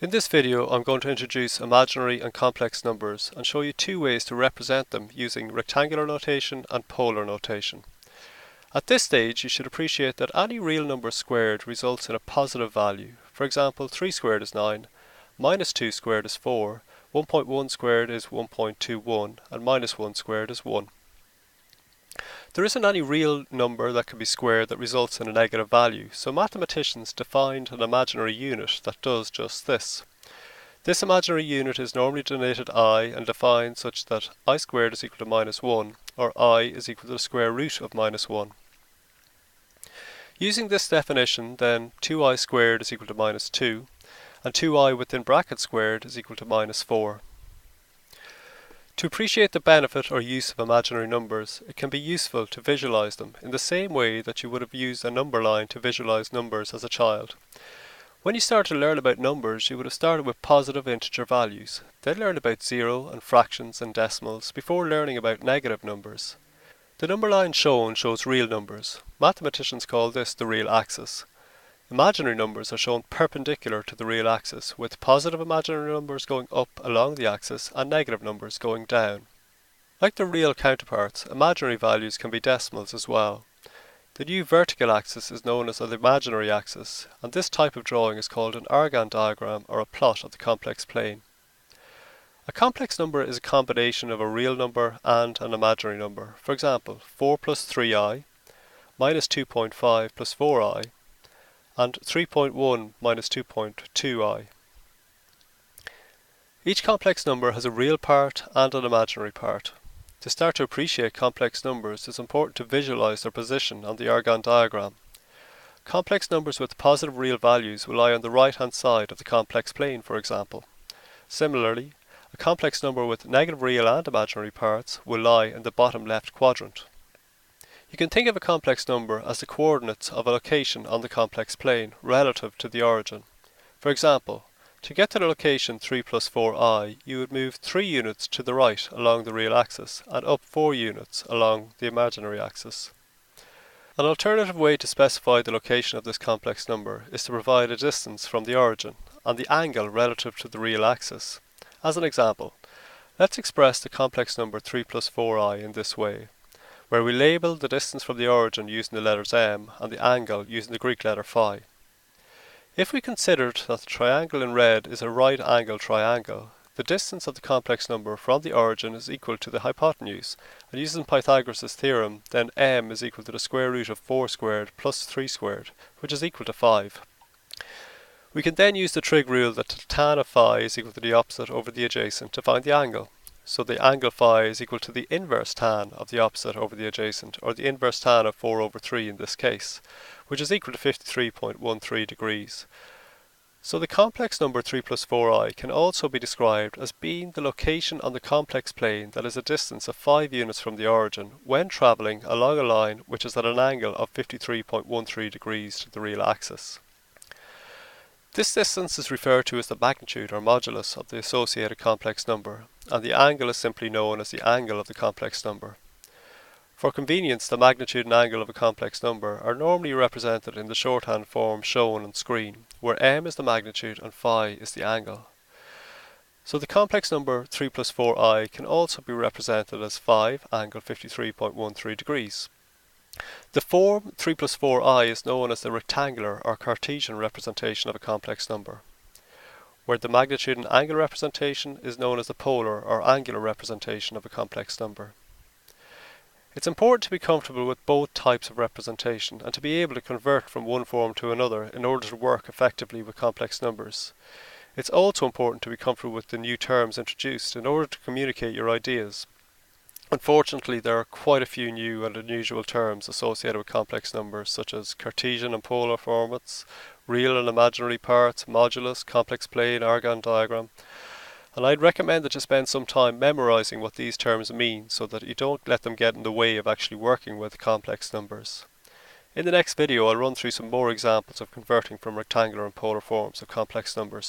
In this video, I'm going to introduce imaginary and complex numbers and show you two ways to represent them using rectangular notation and polar notation. At this stage, you should appreciate that any real number squared results in a positive value. For example, 3 squared is 9, minus 2 squared is 4, 1.1 squared is 1.21, and minus 1 squared is 1. There isn't any real number that can be squared that results in a negative value, so mathematicians defined an imaginary unit that does just this. This imaginary unit is normally denoted I and defined such that I squared is equal to minus 1, or I is equal to the square root of minus 1. Using this definition, then 2i squared is equal to minus 2, and 2i within brackets squared is equal to minus 4. To appreciate the benefit or use of imaginary numbers, it can be useful to visualize them in the same way that you would have used a number line to visualize numbers as a child. When you start to learn about numbers, you would have started with positive integer values, then learned about zero and fractions and decimals before learning about negative numbers. The number line shown shows real numbers. Mathematicians call this the real axis. Imaginary numbers are shown perpendicular to the real axis, with positive imaginary numbers going up along the axis and negative numbers going down. Like the real counterparts, imaginary values can be decimals as well. The new vertical axis is known as the imaginary axis, and this type of drawing is called an Argand diagram or a plot of the complex plane. A complex number is a combination of a real number and an imaginary number. For example, 4 plus 3i, minus 2.5 plus 4i, and 3.1 minus 2.2i. Each complex number has a real part and an imaginary part. To start to appreciate complex numbers, it's important to visualize their position on the Argand diagram. Complex numbers with positive real values will lie on the right-hand side of the complex plane, for example. Similarly, a complex number with negative real and imaginary parts will lie in the bottom left quadrant. You can think of a complex number as the coordinates of a location on the complex plane relative to the origin. For example, to get to the location 3 plus 4i, you would move 3 units to the right along the real axis and up 4 units along the imaginary axis. An alternative way to specify the location of this complex number is to provide a distance from the origin and the angle relative to the real axis. As an example, let's express the complex number 3 plus 4i in this way, where we label the distance from the origin using the letters m and the angle using the Greek letter phi. If we considered that the triangle in red is a right-angled triangle, the distance of the complex number from the origin is equal to the hypotenuse, and using Pythagoras' theorem, then m is equal to the square root of 4 squared plus 3 squared, which is equal to 5. We can then use the trig rule that tan of phi is equal to the opposite over the adjacent to find the angle. So the angle phi is equal to the inverse tan of the opposite over the adjacent, or the inverse tan of 4 over 3 in this case, which is equal to 53.13 degrees. So the complex number 3 plus 4i can also be described as being the location on the complex plane that is a distance of 5 units from the origin when travelling along a line which is at an angle of 53.13 degrees to the real axis. This distance is referred to as the magnitude or modulus of the associated complex number, and the angle is simply known as the angle of the complex number. For convenience, the magnitude and angle of a complex number are normally represented in the shorthand form shown on screen, where m is the magnitude and phi is the angle. So the complex number 3 plus 4i can also be represented as 5 angle 53.13 degrees. The form 3 plus 4i is known as the rectangular or Cartesian representation of a complex number, where the magnitude and angle representation is known as the polar or angular representation of a complex number. It's important to be comfortable with both types of representation and to be able to convert from one form to another in order to work effectively with complex numbers. It's also important to be comfortable with the new terms introduced in order to communicate your ideas. Unfortunately, there are quite a few new and unusual terms associated with complex numbers, such as Cartesian and polar formats, real and imaginary parts, modulus, complex plane, Argand diagram. And I'd recommend that you spend some time memorizing what these terms mean so that you don't let them get in the way of actually working with complex numbers. In the next video, I'll run through some more examples of converting from rectangular and polar forms of complex numbers.